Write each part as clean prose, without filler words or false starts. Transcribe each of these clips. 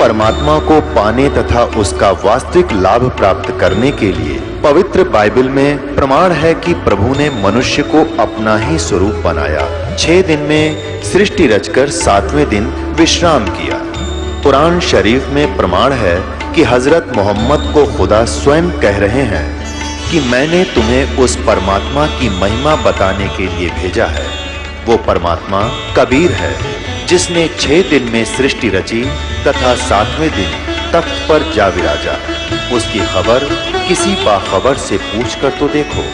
परमात्मा को पाने तथा उसका वास्तविक लाभ प्राप्त करने के लिए पवित्र बाइबल में प्रमाण है कि प्रभु ने मनुष्य को अपना ही स्वरूप बनाया। 6 दिन में सृष्टि रचकर 7वें दिन विश्राम किया। कुरान शरीफ में प्रमाण है कि हजरत मोहम्मद को खुदा स्वयं कह रहे हैं कि मैंने तुम्हें उस परमात्मा की महिमा बताने के लिए भेजा है। वो परमात्मा कबीर है जिसने 6 दिन में सृष्टि रची तथा 7वें दिन तख्त पर जा विराजा। उसकी खबर किसी बाखबर से पूछकर तो देखो।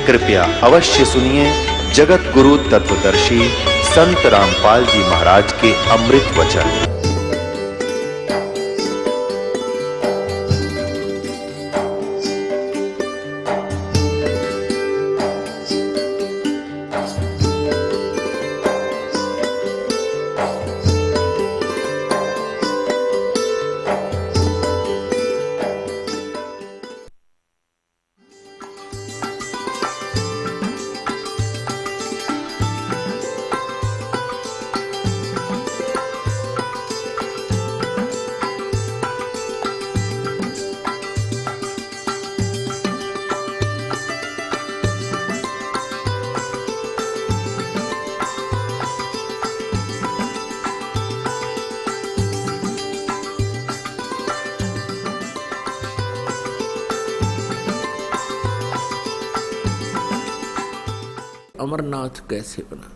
कृपया अवश्य सुनिए जगत गुरु तत्वदर्शी संत रामपाल जी महाराज के अमृत वचन। अमरनाथ कैसे बना।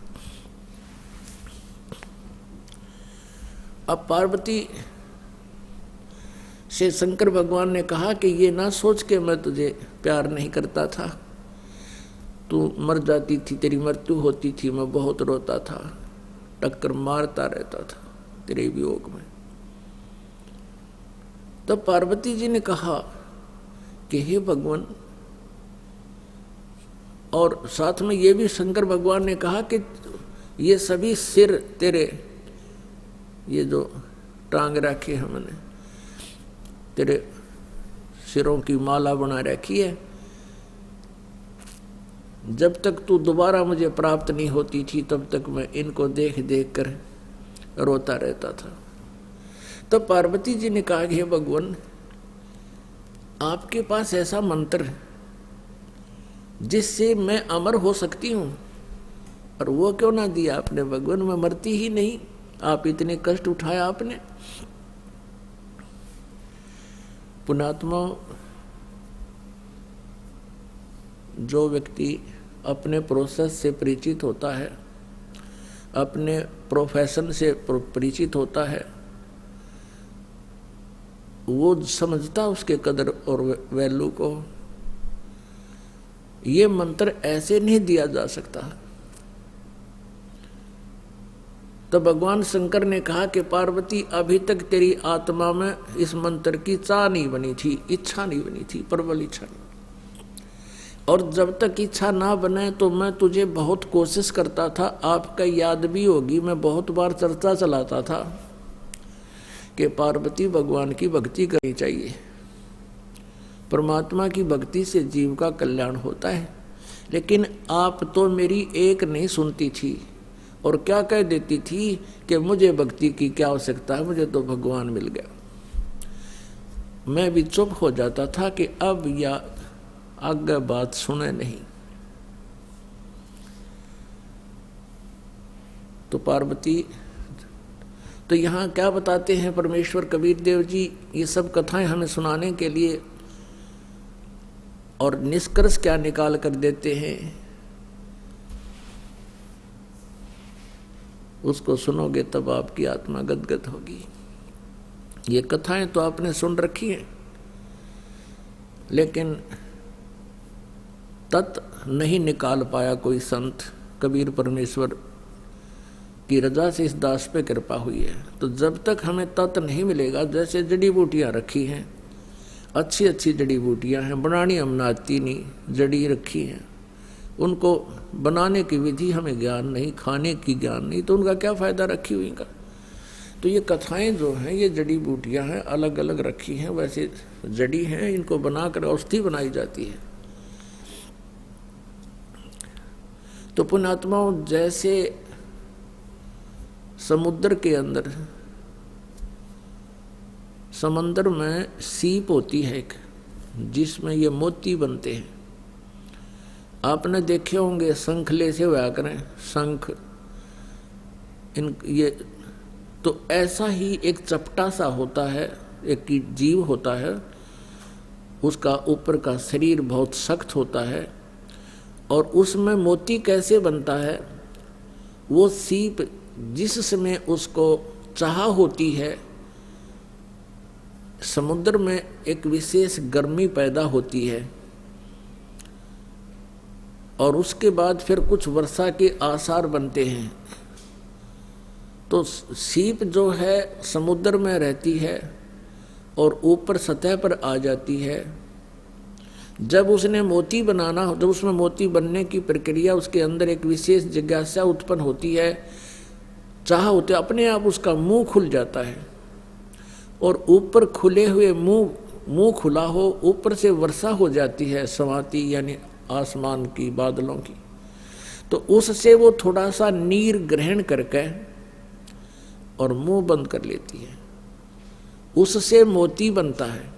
अब पार्वती से शंकर भगवान ने कहा कि ये ना सोच के मैं तुझे प्यार नहीं करता था, तू मर जाती थी, तेरी मृत्यु होती थी, मैं बहुत रोता था, टक्कर मारता रहता था तेरे वियोग में। तब पार्वती जी ने कहा कि हे भगवान, और साथ में ये भी शंकर भगवान ने कहा कि ये सभी सिर तेरे, ये जो टांग रखे हमने, तेरे सिरों की माला बना रखी है, जब तक तू दोबारा मुझे प्राप्त नहीं होती थी तब तक मैं इनको देख देख कर रोता रहता था। तब पार्वती जी ने कहा कि हे भगवान, आपके पास ऐसा मंत्र जिससे मैं अमर हो सकती हूं, और वो क्यों ना दिया आपने भगवान, मैं मरती ही नहीं, आप इतने कष्ट उठाया आपने। पुण्यात्मा, जो व्यक्ति अपने प्रोसेस से परिचित होता है, अपने प्रोफेशन से परिचित होता है, वो समझता उसके कदर और वैल्यू को। ये मंत्र ऐसे नहीं दिया जा सकता। तो भगवान शंकर ने कहा कि पार्वती, अभी तक तेरी आत्मा में इस मंत्र की चाह नहीं बनी थी, इच्छा नहीं बनी थी, प्रबल इच्छा नहीं। और जब तक इच्छा ना बने तो मैं तुझे बहुत कोशिश करता था। आपका याद भी होगी, मैं बहुत बार चर्चा चलाता था कि पार्वती, भगवान की भक्ति करनी चाहिए, परमात्मा की भक्ति से जीव का कल्याण होता है। लेकिन आप तो मेरी एक नहीं सुनती थी और क्या कह देती थी कि मुझे भक्ति की क्या आवश्यकता है, मुझे तो भगवान मिल गया। मैं भी चुप हो जाता था कि अब या आगे बात सुने नहीं। तो पार्वती, तो यहाँ क्या बताते हैं परमेश्वर कबीर देव जी, ये सब कथाएं हमें सुनाने के लिए, और निष्कर्ष क्या निकाल कर देते हैं, उसको सुनोगे तब आपकी आत्मा गदगद होगी। ये कथाएं तो आपने सुन रखी हैं, लेकिन तत्व नहीं निकाल पाया कोई संत। कबीर परमेश्वर की रजा से इस दास पे कृपा हुई है। तो जब तक हमें तत्व नहीं मिलेगा, जैसे जड़ी बूटियां रखी हैं, अच्छी अच्छी जड़ी बूटियां हैं, बनानी हमने आती नहीं, जड़ी रखी हैं, उनको बनाने की विधि हमें ज्ञान नहीं, खाने की ज्ञान नहीं, तो उनका क्या फायदा रखी हुई का। तो ये कथाएं जो हैं, ये जड़ी बूटियां हैं, अलग अलग रखी हैं, वैसे जड़ी हैं, इनको बनाकर औषधि बनाई जाती है। तो पुण्यात्माओं, जैसे समुद्र के अंदर समंदर में सीप होती है एक, जिसमें ये मोती बनते हैं। आपने देखे होंगे शंखले से हुआ करें शंख, इन ये तो ऐसा ही एक चपटा सा होता है, एक जीव होता है, उसका ऊपर का शरीर बहुत सख्त होता है। और उसमें मोती कैसे बनता है? वो सीप जिस समय उसको चाह होती है, समुद्र में एक विशेष गर्मी पैदा होती है और उसके बाद फिर कुछ वर्षा के आसार बनते हैं। तो सीप जो है समुद्र में रहती है और ऊपर सतह पर आ जाती है। जब उसने मोती बनाना, जब उसमें मोती बनने की प्रक्रिया, उसके अंदर एक विशेष जिज्ञासा उत्पन्न होती है, चाह होते, अपने आप उसका मुंह खुल जाता है और ऊपर खुले हुए मुंह खुला हो, ऊपर से वर्षा हो जाती है सवाती यानी आसमान की, बादलों की। तो उससे वो थोड़ा सा नीर ग्रहण करके और मुंह बंद कर लेती है, उससे मोती बनता है।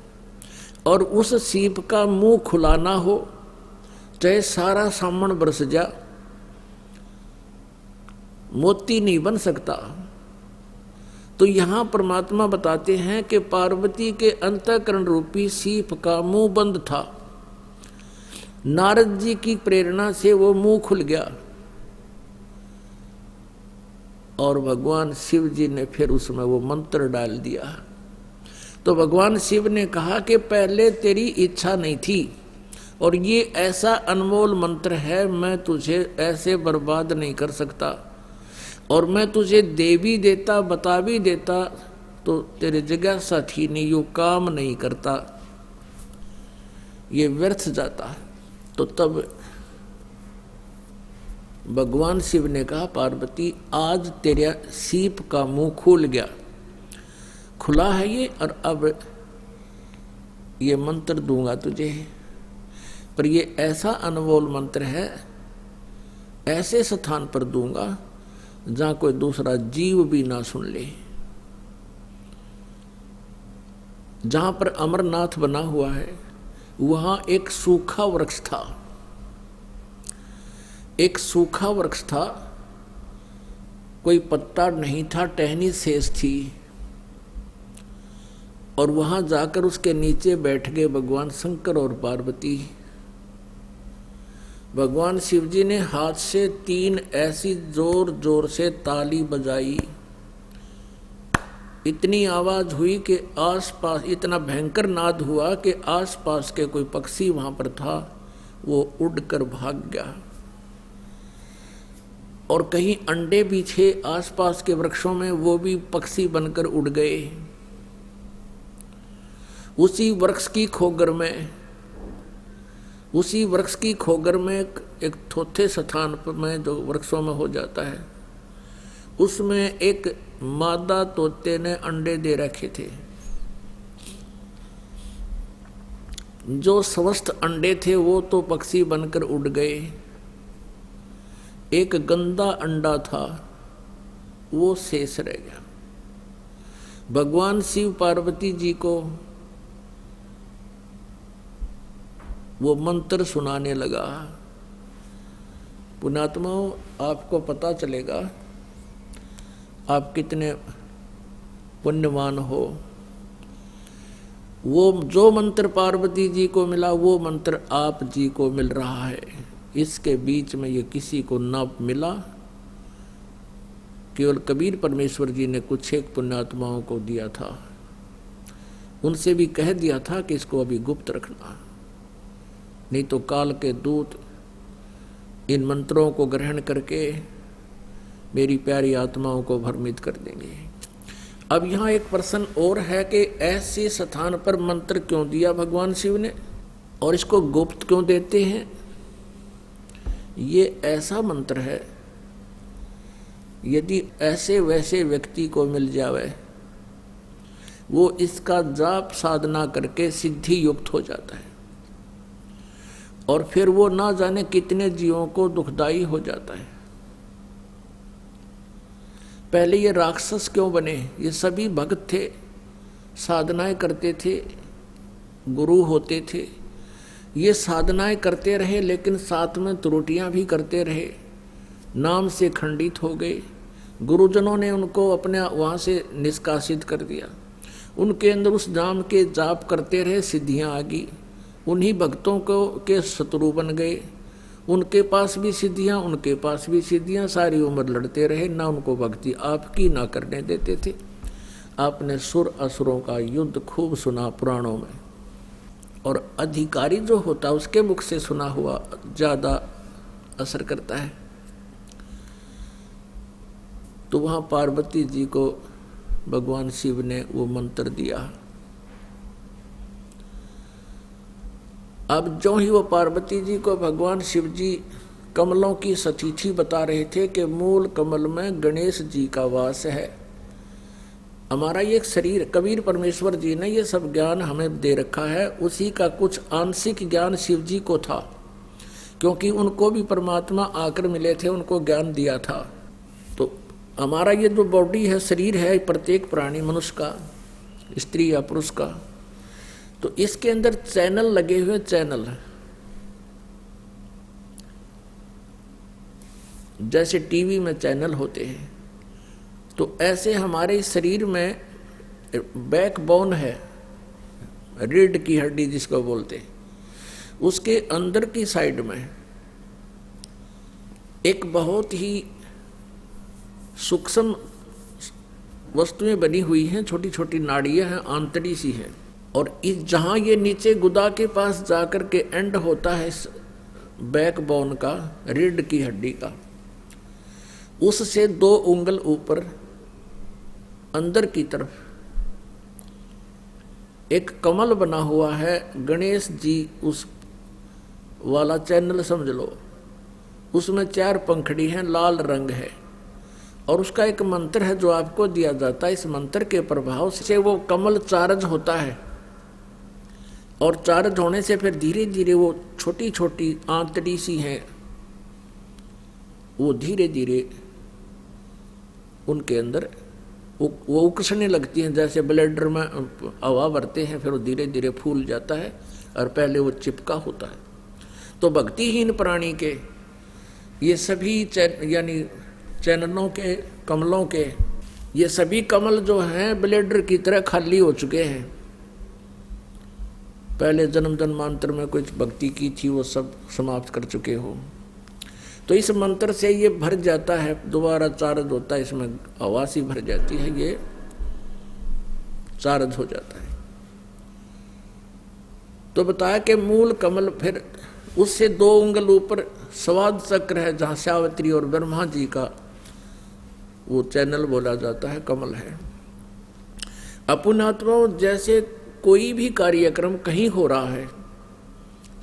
और उस सीप का मुंह खुला ना हो, चाहे सारा सामन बरस जा, मोती नहीं बन सकता। तो यहां परमात्मा बताते हैं कि पार्वती के अंतःकरण रूपी सीप का मुंह बंद था, नारद जी की प्रेरणा से वो मुंह खुल गया और भगवान शिव जी ने फिर उसमें वो मंत्र डाल दिया। तो भगवान शिव ने कहा कि पहले तेरी इच्छा नहीं थी और ये ऐसा अनमोल मंत्र है, मैं तुझे ऐसे बर्बाद नहीं कर सकता, और मैं तुझे दे भी देता, बता भी देता, तो तेरे जिज्ञासा थी नहीं, यो काम नहीं करता, ये व्यर्थ जाता। तो तब भगवान शिव ने कहा, पार्वती आज तेरा सीप का मुंह खुल गया, खुला है ये, और अब ये मंत्र दूंगा तुझे, पर ये ऐसा अनमोल मंत्र है, ऐसे स्थान पर दूंगा जहां कोई दूसरा जीव भी ना सुन ले। जहां पर अमरनाथ बना हुआ है वहां एक सूखा वृक्ष था, एक सूखा वृक्ष था, कोई पत्ता नहीं था, टहनी शेष थी। और वहां जाकर उसके नीचे बैठ गए भगवान शंकर और पार्वती। भगवान शिव जी ने हाथ से 3 ऐसी जोर जोर से ताली बजाई, इतनी आवाज हुई कि आसपास, इतना भयंकर नाद हुआ कि आसपास के कोई पक्षी वहां पर था वो उड़कर भाग गया। और कहीं अंडे भी थे आसपास के वृक्षों में, वो भी पक्षी बनकर उड़ गए। उसी वृक्ष की खोगर में एक थोथे स्थान पर में जो वृक्षों में हो जाता है, उसमें एक मादा तोते ने अंडे दे रखे थे। जो समस्त अंडे थे वो तो पक्षी बनकर उड़ गए। एक गंदा अंडा था वो शेष रह गया। भगवान शिव पार्वती जी को वो मंत्र सुनाने लगा। पुण्यात्माओं, आपको पता चलेगा आप कितने पुण्यवान हो। वो जो मंत्र पार्वती जी को मिला वो मंत्र आप जी को मिल रहा है। इसके बीच में ये किसी को न मिला, केवल कबीर परमेश्वर जी ने कुछ एक पुण्यात्माओं को दिया था। उनसे भी कह दिया था कि इसको अभी गुप्त रखना, नहीं तो काल के दूत इन मंत्रों को ग्रहण करके मेरी प्यारी आत्माओं को भ्रमित कर देंगे। अब यहाँ एक प्रश्न और है कि ऐसे स्थान पर मंत्र क्यों दिया भगवान शिव ने और इसको गुप्त क्यों देते हैं? ये ऐसा मंत्र है, यदि ऐसे वैसे व्यक्ति को मिल जावे वो इसका जाप साधना करके सिद्धि युक्त हो जाता है और फिर वो ना जाने कितने जीवों को दुखदाई हो जाता है। पहले ये राक्षस क्यों बने? ये सभी भक्त थे, साधनाएं करते थे, गुरु होते थे। ये साधनाएं करते रहे लेकिन साथ में त्रुटियां भी करते रहे, नाम से खंडित हो गए। गुरुजनों ने उनको अपने वहाँ से निष्कासित कर दिया। उनके अंदर उस नाम के जाप करते रहे, सिद्धियाँ आ गई। उन्हीं भक्तों को के शत्रु बन गए। उनके पास भी सिद्धियाँ, उनके पास भी सिद्धियाँ, सारी उम्र लड़ते रहे, ना उनको भक्ति आपकी ना करने देते थे। आपने सुर असुरों का युद्ध खूब सुना पुराणों में, और अधिकारी जो होता उसके मुख से सुना हुआ ज़्यादा असर करता है। तो वहाँ पार्वती जी को भगवान शिव ने वो मंत्र दिया। अब जो ही वो पार्वती जी को भगवान शिव जी कमलों की सतीथि बता रहे थे कि मूल कमल में गणेश जी का वास है। हमारा ये शरीर, कबीर परमेश्वर जी ने ये सब ज्ञान हमें दे रखा है, उसी का कुछ आंशिक ज्ञान शिव जी को था, क्योंकि उनको भी परमात्मा आकर मिले थे, उनको ज्ञान दिया था। तो हमारा ये जो बॉडी है, शरीर है, प्रत्येक प्राणी, मनुष्य का, स्त्री या पुरुष का, तो इसके अंदर चैनल लगे हुए, चैनल जैसे टीवी में चैनल होते हैं, तो ऐसे हमारे शरीर में बैकबोन है, रीढ़ की हड्डी जिसको बोलते हैं, उसके अंदर की साइड में एक बहुत ही सूक्ष्म वस्तुएं बनी हुई हैं, छोटी छोटी नाड़ियां हैं, आंतड़ी सी हैं। और इस जहाँ ये नीचे गुदा के पास जाकर के एंड होता है इस बैकबोन का, रीढ़ की हड्डी का, उससे 2 उंगल ऊपर अंदर की तरफ एक कमल बना हुआ है, गणेश जी उस वाला चैनल समझ लो। उसमें 4 पंखड़ी हैं, लाल रंग है, और उसका एक मंत्र है जो आपको दिया जाता है। इस मंत्र के प्रभाव से वो कमल चार्ज होता है, और चार्ज होने से फिर धीरे धीरे वो छोटी छोटी आंतड़ी सी हैं, वो धीरे धीरे उनके अंदर वो उकसने लगती हैं, जैसे ब्लेडर में हवा भरते हैं, फिर वो धीरे धीरे फूल जाता है, और पहले वो चिपका होता है। तो भक्तिहीन प्राणी के ये सभी यानी चैनलों के, कमलों के, ये सभी कमल जो हैं ब्लेडर की तरह खाली हो चुके हैं। पहले जन्म जन्मांतर में कुछ भक्ति की थी, वो सब समाप्त कर चुके हो। तो इस मंत्र से ये भर जाता है, दोबारा चार्ज होता है, इसमें हवा सी भर जाती है, ये चार्ज हो जाता है। तो बताया कि मूल कमल, फिर उससे 2 उंगल ऊपर स्वाद चक्र है, जहाँ सावित्री और ब्रह्मा जी का वो चैनल बोला जाता है, कमल है। अपुनात्मा, जैसे कोई भी कार्यक्रम कहीं हो रहा है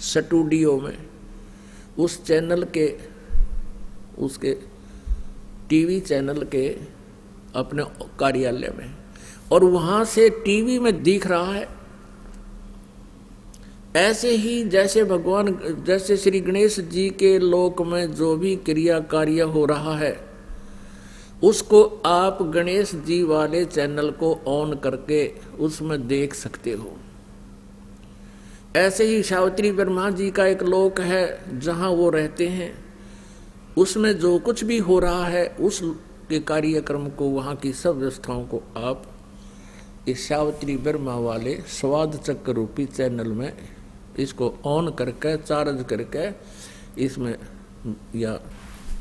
स्टूडियो में, उस चैनल के, उसके टीवी चैनल के अपने कार्यालय में, और वहाँ से टीवी में दिख रहा है, ऐसे ही जैसे भगवान, जैसे श्री गणेश जी के लोक में जो भी क्रिया कार्य हो रहा है, उसको आप गणेश जी वाले चैनल को ऑन करके उसमें देख सकते हो। ऐसे ही सावित्री ब्रह्मा जी का एक लोक है जहाँ वो रहते हैं, उसमें जो कुछ भी हो रहा है उस के कार्यक्रम को, वहाँ की सब व्यवस्थाओं को आप इस सावित्री ब्रह्मा वाले स्वाद चक्र रूपी चैनल में इसको ऑन करके, चार्ज करके, इसमें या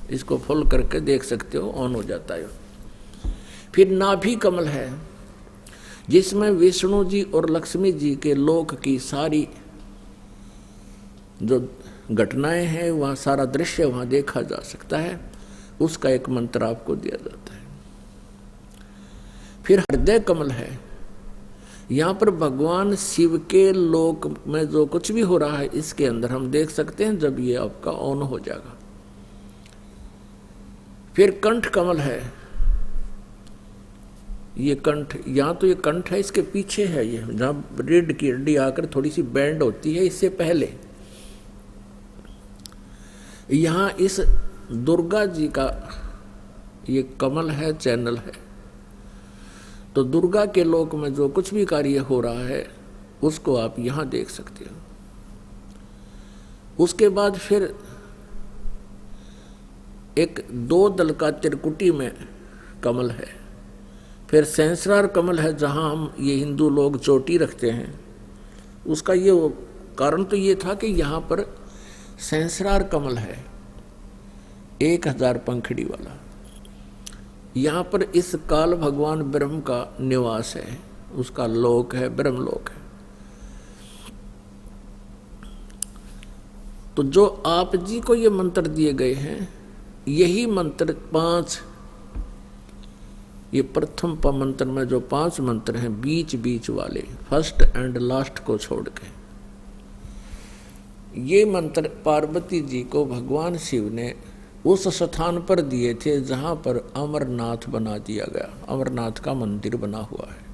इसको फुल करके देख सकते हो, ऑन हो जाता है। फिर नाभि कमल है, जिसमें विष्णु जी और लक्ष्मी जी के लोक की सारी जो घटनाएं हैं, वहाँ सारा दृश्य वहाँ देखा जा सकता है। उसका एक मंत्र आपको दिया जाता है। फिर हृदय कमल है, यहाँ पर भगवान शिव के लोक में जो कुछ भी हो रहा है इसके अंदर हम देख सकते हैं, जब ये आपका ऑन हो जाएगा। फिर कंठ कमल है, ये कंठ, यहाँ तो ये कंठ है, इसके पीछे है ये, जहाँ रीढ़ की हड्डी आकर थोड़ी सी बैंड होती है, इससे पहले यहाँ इस दुर्गा जी का ये कमल है, चैनल है। तो दुर्गा के लोक में जो कुछ भी कार्य हो रहा है उसको आप यहां देख सकते हो। उसके बाद फिर एक 2 दल का त्रिकुटी में कमल है, फिर सहस्रार कमल है जहां हम ये हिंदू लोग चोटी रखते हैं। उसका ये कारण तो ये था कि यहाँ पर सहस्रार कमल है 1000 पंखड़ी वाला। यहाँ पर इस काल भगवान ब्रह्म का निवास है, उसका लोक है, ब्रह्मलोक है। तो जो आप जी को ये मंत्र दिए गए हैं, यही मंत्र 5, ये प्रथम मंत्र में जो 5 मंत्र हैं बीच बीच वाले, फर्स्ट एंड लास्ट को छोड़ के, ये मंत्र पार्वती जी को भगवान शिव ने उस स्थान पर दिए थे जहां पर अमरनाथ बना दिया गया, अमरनाथ का मंदिर बना हुआ है।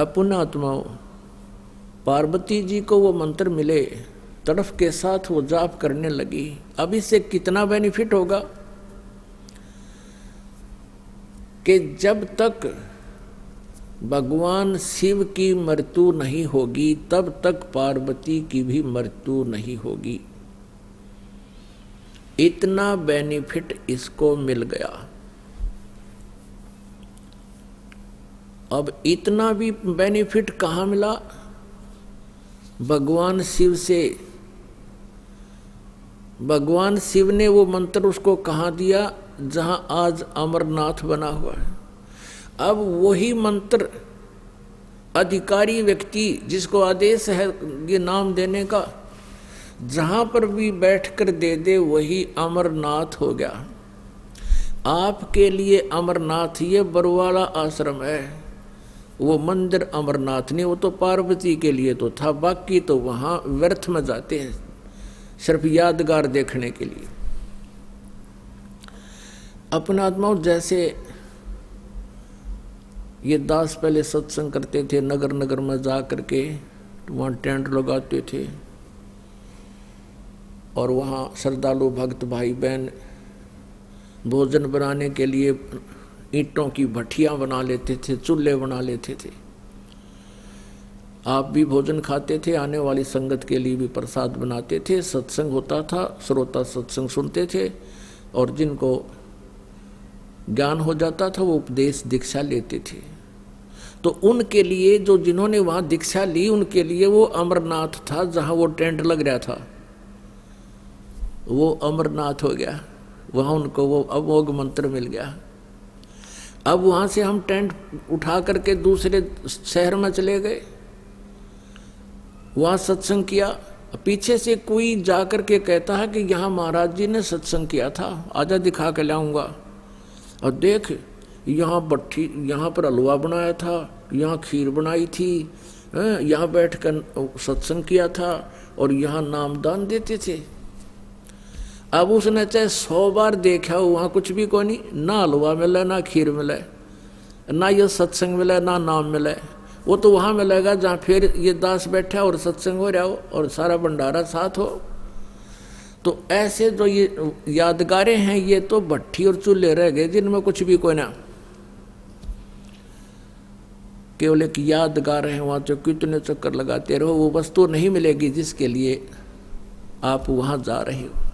पुण्यात्माओं, पार्वती जी को वो मंत्र मिले, तड़फ के साथ वो जाप करने लगी। अब इससे कितना बेनिफिट होगा कि जब तक भगवान शिव की मृत्यु नहीं होगी तब तक पार्वती की भी मृत्यु नहीं होगी। इतना बेनिफिट इसको मिल गया। अब इतना भी बेनिफिट कहाँ मिला? भगवान शिव से। भगवान शिव ने वो मंत्र उसको कहाँ दिया? जहाँ आज अमरनाथ बना हुआ है। अब वही मंत्र अधिकारी व्यक्ति जिसको आदेश है ये नाम देने का, जहाँ पर भी बैठकर दे दे वही अमरनाथ हो गया। आपके लिए अमरनाथ ये बरवाला आश्रम है, वो मंदिर अमरनाथ नहीं, वो तो पार्वती के लिए तो था, बाकी तो वहाँ व्यर्थ में जाते हैं सिर्फ यादगार देखने के लिए। अपना आत्माओं, जैसे ये दास पहले सत्संग करते थे, नगर नगर में जा करके वहाँ टेंट लगाते थे और वहाँ श्रद्धालु भक्त भाई बहन भोजन बनाने के लिए ईंटों की भट्टियाँ बना लेते थे, चूल्हे बना लेते थे। आप भी भोजन खाते थे, आने वाली संगत के लिए भी प्रसाद बनाते थे, सत्संग होता था, श्रोता सत्संग सुनते थे और जिनको ज्ञान हो जाता था वो उपदेश दीक्षा लेते थे। तो उनके लिए, जो जिन्होंने वहाँ दीक्षा ली, उनके लिए वो अमरनाथ था जहाँ वो टेंट लग रहा था, वो अमरनाथ हो गया। वहाँ उनको वो अमोघ मंत्र मिल गया। अब वहाँ से हम टेंट उठा करके दूसरे शहर में चले गए, वहाँ सत्संग किया। पीछे से कोई जा कर के कहता है कि यहाँ महाराज जी ने सत्संग किया था, आजा दिखा के लाऊंगा। और देख, यहाँ भट्टी, यहाँ पर हलवा बनाया था, यहाँ खीर बनाई थी, यहाँ बैठ कर सत्संग किया था और यहाँ नामदान देते थे। अब उसने चाहे 100 बार देखा हो, वहाँ कुछ भी कोई नहीं, ना हलवा मिला, ना खीर मिला, ना ये सत्संग मिला, ना नाम मिला। वो तो वहाँ मिलेगा जहाँ फिर ये दास बैठा और सत्संग हो रहा हो और सारा भंडारा साथ हो। तो ऐसे जो ये यादगारें हैं, ये तो भट्टी और चूल्हे रह गए जिनमें कुछ भी कोई ना, केवल एक यादगार है। वहाँ जो कितने चक्कर लगाते रहो, वो वस्तु नहीं मिलेगी जिसके लिए आप वहाँ जा रहे हो।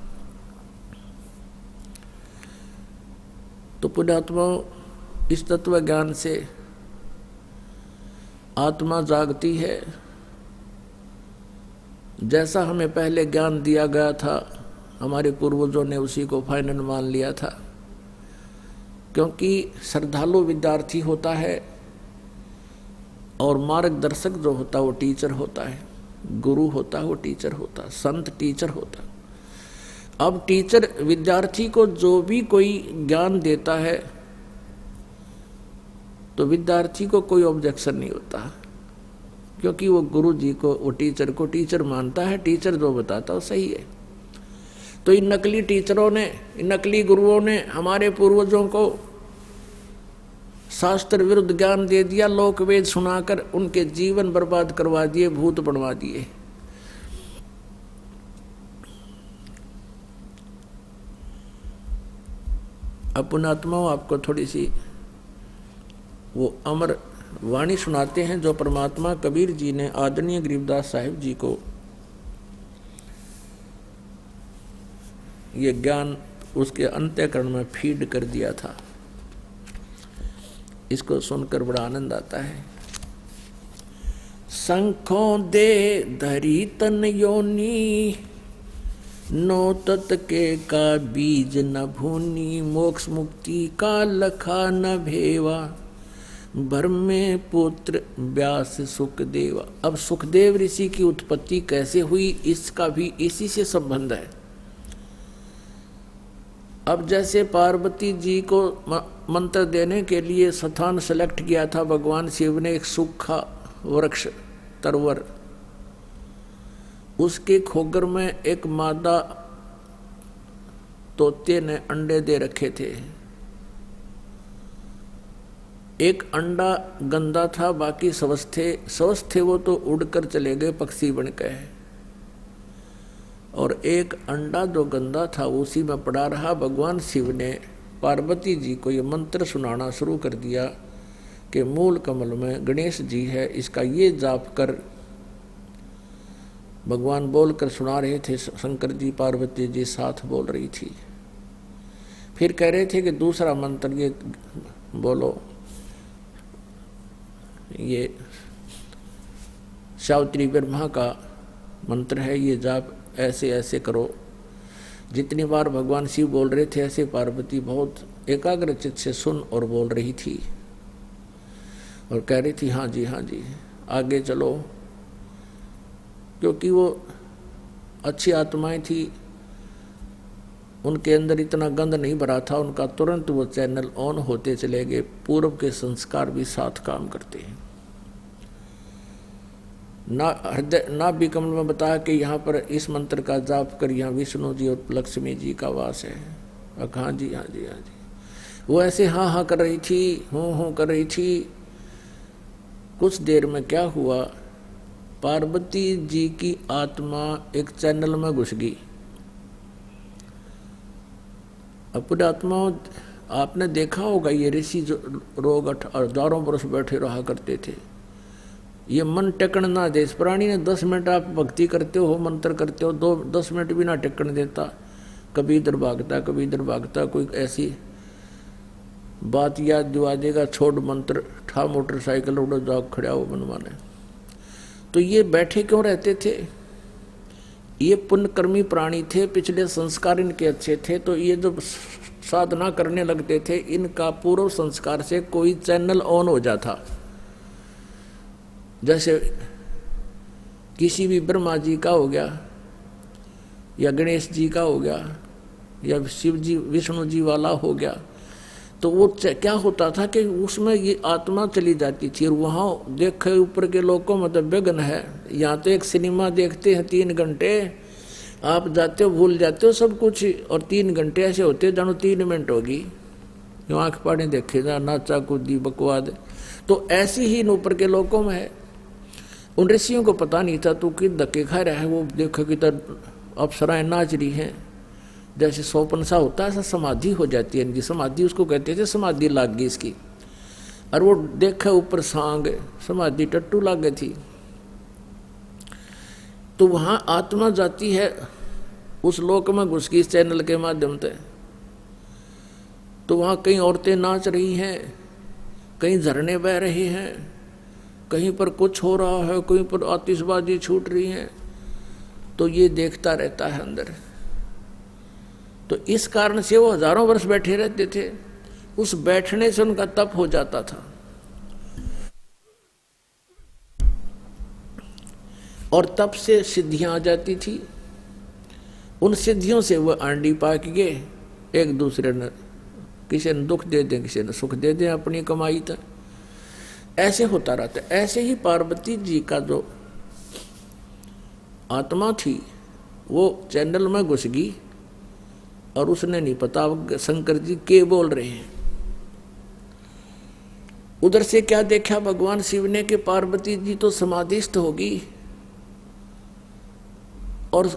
तो पुण्यात्मा, इस तत्व ज्ञान से आत्मा जागती है। जैसा हमें पहले ज्ञान दिया गया था, हमारे पूर्वजों ने उसी को फाइनल मान लिया था। क्योंकि श्रद्धालु विद्यार्थी होता है और मार्गदर्शक जो होता है वो टीचर होता है, गुरु होता है वो टीचर होता है, संत टीचर होता है। अब टीचर विद्यार्थी को जो भी कोई ज्ञान देता है तो विद्यार्थी को कोई ऑब्जेक्शन नहीं होता, क्योंकि वो गुरु जी को, वो टीचर को टीचर मानता है, टीचर जो बताता है सही है। तो इन नकली टीचरों ने, इन नकली गुरुओं ने हमारे पूर्वजों को शास्त्र विरुद्ध ज्ञान दे दिया, लोक वेद सुनाकर उनके जीवन बर्बाद करवा दिए, भूत बनवा दिए। अपनात्माओं आपको थोड़ी सी वो अमर वाणी सुनाते हैं जो परमात्मा कबीर जी ने आदरणीय गरीबदास साहिब जी को ये ज्ञान उसके अंतःकरण में फीड कर दिया था। इसको सुनकर बड़ा आनंद आता है। शंखों दे धरी तन योनी, नौ तत के का बीज न भूनी, मोक्ष मुक्ति का लखा न भेवा, ब्रह्मे पुत्र व्यास सुखदेवा। अब सुखदेव ऋषि की उत्पत्ति कैसे हुई, इसका भी इसी से संबंध है। अब जैसे पार्वती जी को मंत्र देने के लिए स्थान सेलेक्ट किया था भगवान शिव ने, एक सूखा वृक्ष तरवर, उसके खोगर में एक मादा तोते ने अंडे दे रखे थे। एक अंडा गंदा था, बाकी स्वस्थ थे वो तो उड़कर चले गए पक्षी बनकर। और एक अंडा जो गंदा था उसी में पड़ा रहा। भगवान शिव ने पार्वती जी को ये मंत्र सुनाना शुरू कर दिया कि मूल कमल में गणेश जी है, इसका ये जाप कर। भगवान बोलकर सुना रहे थे, शंकर जी पार्वती जी साथ बोल रही थी। फिर कह रहे थे कि दूसरा मंत्र ये बोलो, ये सावित्री ब्रह्मा का मंत्र है, ये जाप ऐसे ऐसे करो। जितनी बार भगवान शिव बोल रहे थे ऐसे पार्वती बहुत एकाग्रचित से सुन और बोल रही थी और कह रही थी हाँ जी आगे चलो। क्योंकि वो अच्छी आत्माएं थी, उनके अंदर इतना गंध नहीं भरा था उनका, तुरंत वो चैनल ऑन होते चले गए। पूर्व के संस्कार भी साथ काम करते हैं। नाभि कमल में बताया कि यहाँ पर इस मंत्र का जाप कर, यहाँ विष्णु जी और लक्ष्मी जी का वास है। हाँ जी। वो ऐसे हाँ कर रही थी, हूँ कर रही थी। कुछ देर में क्या हुआ, पार्वती जी की आत्मा एक चैनल में घुस गई। अपनी आत्मा आपने देखा होगा, ये ऋषि जो रोग हजारों वर्ष बैठे रहा करते थे, ये मन टेकन ना दे। इस प्राणी ने 10 मिनट आप भक्ति करते हो, मंत्र करते हो, 10 मिनट भी ना टेकन देता। कभी इधर भागता, कोई ऐसी बात याद दिवा देगा, छोड़ मंत्र, ठा मोटरसाइकिल उड़ो जाओ खड़ा हो बनवाने। तो ये बैठे क्यों रहते थे? ये पुण्यकर्मी प्राणी थे, पिछले संस्कार इनके अच्छे थे। तो ये जब साधना करने लगते थे, इनका पूर्व संस्कार से कोई चैनल ऑन हो जाता। जैसे किसी भी ब्रह्मा जी का हो गया या गणेश जी का हो गया या शिव जी विष्णु जी वाला हो गया, तो वो क्या होता था कि उसमें ये आत्मा चली जाती थी। और वहाँ देखे ऊपर के लोगों में तो विघ्न है। यहाँ तो एक सिनेमा देखते हैं 3 घंटे, आप जाते हो भूल जाते हो सब कुछ, और 3 घंटे ऐसे होते जानो 3 मिनट होगी, जो आँख पानी देखे जा, नाचा कूदी बकवाद। तो ऐसी ही ऊपर के लोगों में है। उन ऋषियों को पता नहीं था तो कि धक्के खा रहा है। वो देखो कि अप्सराएं नाच रही हैं, जैसे सोपन सा होता है, ऐसा समाधि हो जाती है इनकी। समाधि उसको कहते थे, समाधि लाग गई इसकी। और वो देखा ऊपर सांग, समाधि टट्टू लाग गई थी। तो वहां आत्मा जाती है, उस लोक में घुस गई इस चैनल के माध्यम से। तो वहां कई औरतें नाच रही हैं, कहीं झरने बह रहे हैं, कहीं पर कुछ हो रहा है, कहीं पर आतिशबाजी छूट रही है। तो ये देखता रहता है अंदर। तो इस कारण से वो हजारों वर्ष बैठे रहते थे। उस बैठने से उनका तप हो जाता था। और तप से सिद्धियां आ जाती थी। उन सिद्धियों से वह आंडी पाक गए। एक दूसरे ने, किसी ने दुख दे दें, किसी ने सुख दे दें अपनी कमाई तक। ऐसे होता रहता। ऐसे ही पार्वती जी का जो आत्मा थी वो चैनल में घुस गई और उसने नहीं पता शंकर जी के बोल रहे हैं। उधर से क्या देखा भगवान शिव ने कि पार्वती जी तो समाधिस्थ होगी और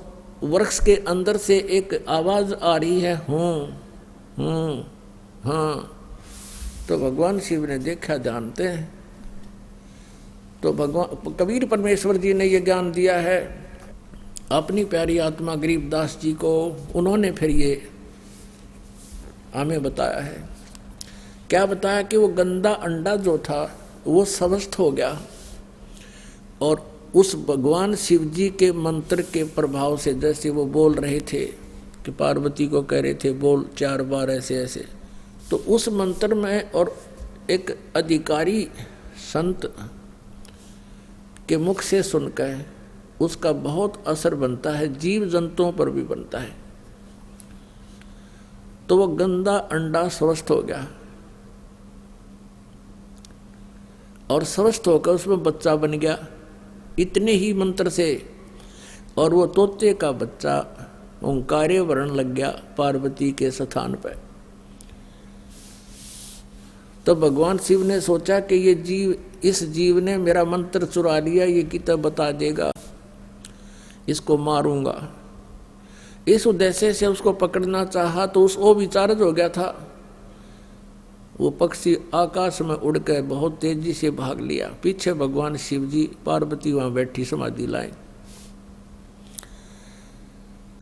वृक्ष के अंदर से एक आवाज आ रही है, हूं हाँ, तो भगवान शिव ने देखा, जानते हैं। तो भगवान कबीर परमेश्वर जी ने ये ज्ञान दिया है अपनी प्यारी आत्मा गरीबदास जी को। उन्होंने फिर ये हमें बताया है। क्या बताया कि वो गंदा अंडा जो था वो स्वस्थ हो गया, और उस भगवान शिव जी के मंत्र के प्रभाव से, जैसे वो बोल रहे थे कि पार्वती को कह रहे थे बोल 4 बार ऐसे ऐसे, तो उस मंत्र में और एक अधिकारी संत के मुख से सुनकर उसका बहुत असर बनता है, जीव जंतुओं पर भी बनता है। तो वो गंदा अंडा स्वस्थ हो गया, और स्वस्थ होकर उसमें बच्चा बन गया इतने ही मंत्र से, और वो तोते का बच्चा ओंकारे वर्ण लग गया पार्वती के स्थान पर। तो भगवान शिव ने सोचा कि ये जीव, इस जीव ने मेरा मंत्र चुरा लिया, ये किताब बता देगा, इसको मारूंगा। इस उद्देश्य से उसको पकड़ना चाहा तो वो भी चार्ज हो गया था। वो पक्षी आकाश में उड़कर बहुत तेजी से भाग लिया। पीछे भगवान शिव जी, पार्वती वहां बैठी समाधि लाए।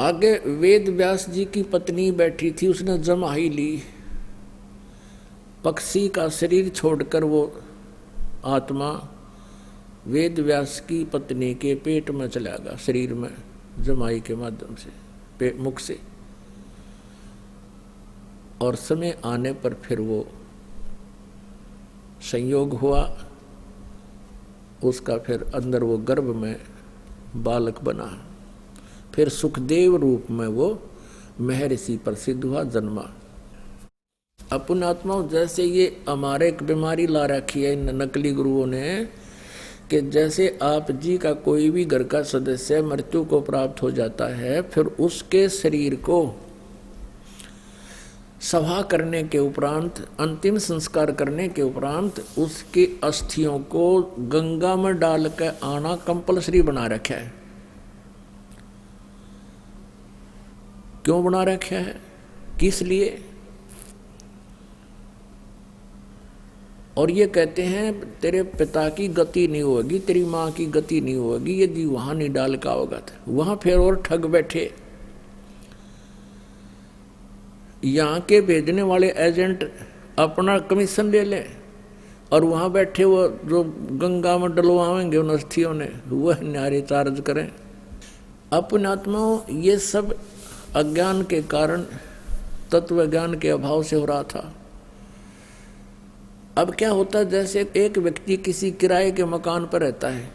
आगे वेद व्यास जी की पत्नी बैठी थी, उसने जमाई ली। पक्षी का शरीर छोड़कर वो आत्मा वेद व्यास की पत्नी के पेट में चला गया, शरीर में जमाई के माध्यम से, मुख से। और समय आने पर फिर वो संयोग हुआ उसका, फिर अंदर वो गर्भ में बालक बना। फिर सुखदेव रूप में वो महर्षि प्रसिद्ध हुआ, जन्मा। अपन आत्माओं, जैसे ये हमारे एक बीमारी ला रखी है इन नकली गुरुओं ने, कि जैसे आप जी का कोई भी घर का सदस्य मृत्यु को प्राप्त हो जाता है, फिर उसके शरीर को सभा करने के उपरांत, अंतिम संस्कार करने के उपरांत उसकी अस्थियों को गंगा में डाल कर आना कंपलसरी बना रखा है। क्यों बना रखा है, किस लिए? और ये कहते हैं तेरे पिता की गति नहीं होगी, तेरी माँ की गति नहीं होगी यदि वहां नहीं डाल का होगा। वहां फिर और ठग बैठे। यहाँ के भेजने वाले एजेंट अपना कमीशन ले लें, और वहाँ बैठे वो जो गंगा में डलवाएंगे उन अस्थियों ने, वह न्यारे चार्ज करें। अपने आत्माओं, ये सब अज्ञान के कारण, तत्व ज्ञान के अभाव से हो रहा था। अब क्या होता है, जैसे एक व्यक्ति किसी किराए के मकान पर रहता है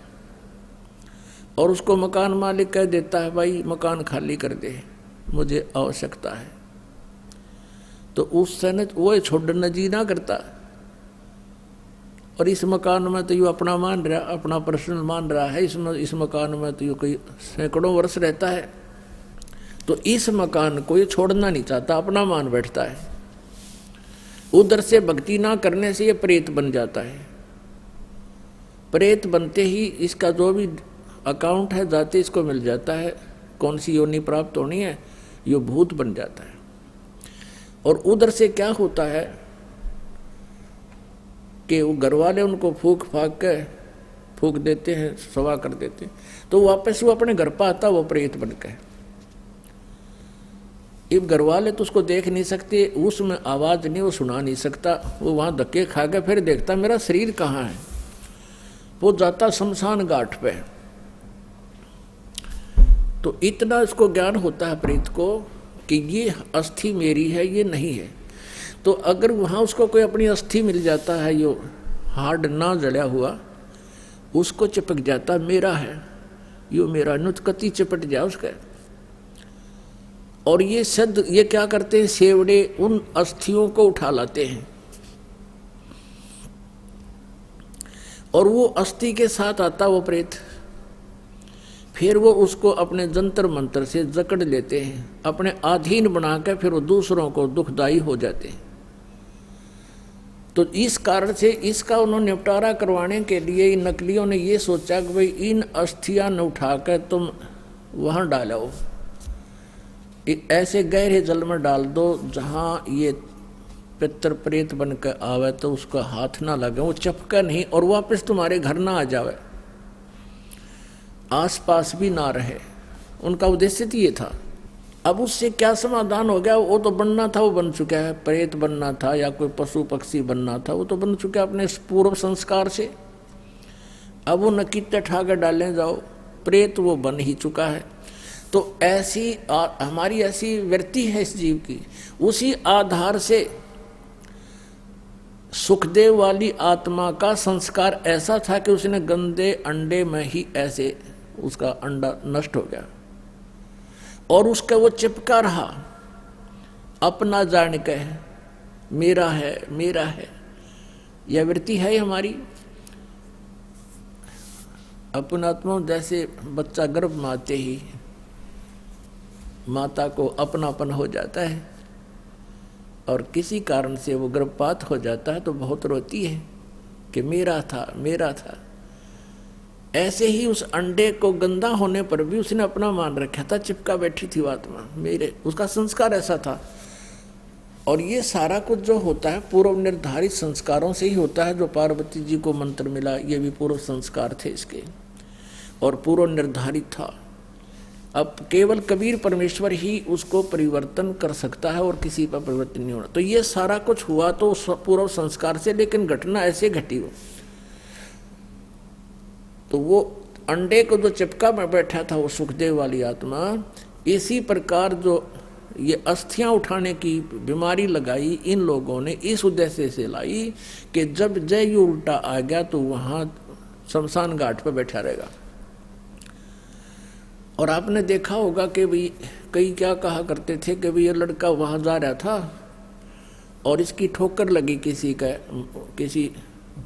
और उसको मकान मालिक कह देता है भाई मकान खाली कर दे, मुझे आवश्यकता है, तो उस समय वो छोड़ना जी ना करता। और इस मकान में तो यू अपना मान रहा, अपना पर्सनल मान रहा है, इसमें इस मकान में तो यू कोई सैकड़ों वर्ष रहता है, तो इस मकान को ये छोड़ना नहीं चाहता, अपना मान बैठता है। उधर से भक्ति ना करने से ये प्रेत बन जाता है। प्रेत बनते ही इसका जो भी अकाउंट है जाते इसको मिल जाता है, कौन सी योनि प्राप्त होनी है, ये भूत बन जाता है। और उधर से क्या होता है कि वो घर वाले उनको फूक देते हैं, सवा कर देते हैं, तो वापस वो अपने घर पर आता, वो प्रेत बनकर। अब घर वाले तो उसको देख नहीं सकते, उसमें आवाज नहीं, वो सुना नहीं सकता, वो वहां धक्के खा के फिर देखता मेरा शरीर कहाँ है, वो जाता शमशान घाट पे। तो इतना इसको ज्ञान होता है प्रेत को कि ये अस्थि मेरी है, ये नहीं है। तो अगर वहाँ उसको कोई अपनी अस्थि मिल जाता है, यो हार्ड ना जड़ा हुआ, उसको चिपक जाता मेरा है, यो मेरा, नुतकती चिपट जाए उसका। और ये सद ये क्या करते हैं, सेवड़े उन अस्थियों को उठा लाते हैं और वो अस्थि के साथ आता वो प्रेत, फिर वो उसको अपने जंतर मंत्र से जकड़ लेते हैं, अपने अधीन बनाकर फिर वो दूसरों को दुखदाई हो जाते हैं। तो इस कारण से इसका उन्होंने निपटारा करवाने के लिए इन नकलियों ने ये सोचा कि भाई इन अस्थियां न उठाकर तुम वहां डालो, ऐसे गहरे जल में डाल दो जहां ये पितर प्रेत बन के आवे तो उसका हाथ ना लगे, वो चपका नहीं और वापस तुम्हारे घर ना आ जावे, आसपास भी ना रहे। उनका उद्देश्य तो ये था। अब उससे क्या समाधान हो गया? वो तो बनना था, वो बन चुका है। प्रेत बनना था या कोई पशु पक्षी बनना था, वो तो बन चुका है अपने पूर्व संस्कार से। अब वो नकीते ठा के डालें जाओ, प्रेत वो बन ही चुका है। तो ऐसी हमारी ऐसी वृत्ति है इस जीव की। उसी आधार से सुखदेव वाली आत्मा का संस्कार ऐसा था कि उसने गंदे अंडे में ही ऐसे उसका अंडा नष्ट हो गया और उसका वो चिपका रहा, अपना जान के मेरा है मेरा है। यह वृत्ति है हमारी। अपनात्मा, जैसे बच्चा गर्भ में आते ही माता को अपनापन हो जाता है और किसी कारण से वो गर्भपात हो जाता है तो बहुत रोती है कि मेरा था मेरा था। ऐसे ही उस अंडे को गंदा होने पर भी उसने अपना मान रखा था, चिपका बैठी थी आत्मा मेरे, उसका संस्कार ऐसा था। और ये सारा कुछ जो होता है पूर्व निर्धारित संस्कारों से ही होता है। जो पार्वती जी को मंत्र मिला ये भी पूर्व संस्कार थे इसके और पूर्व निर्धारित था। अब केवल कबीर परमेश्वर ही उसको परिवर्तन कर सकता है और किसी पर परिवर्तन नहीं होना। तो ये सारा कुछ हुआ तो पूर्व संस्कार से, लेकिन घटना ऐसे घटी हो तो वो अंडे को जो चिपका में बैठा था वो सुखदेव वाली आत्मा, इसी प्रकार जो ये अस्थियां उठाने की बीमारी लगाई इन लोगों ने इस उद्देश्य से लाई कि जब जय उल्टा आ गया तो वहां शमशान घाट पर बैठा रहेगा। और आपने देखा होगा कि भाई कई क्या कहा करते थे कि भाई ये लड़का वहां जा रहा था और इसकी ठोकर लगी किसी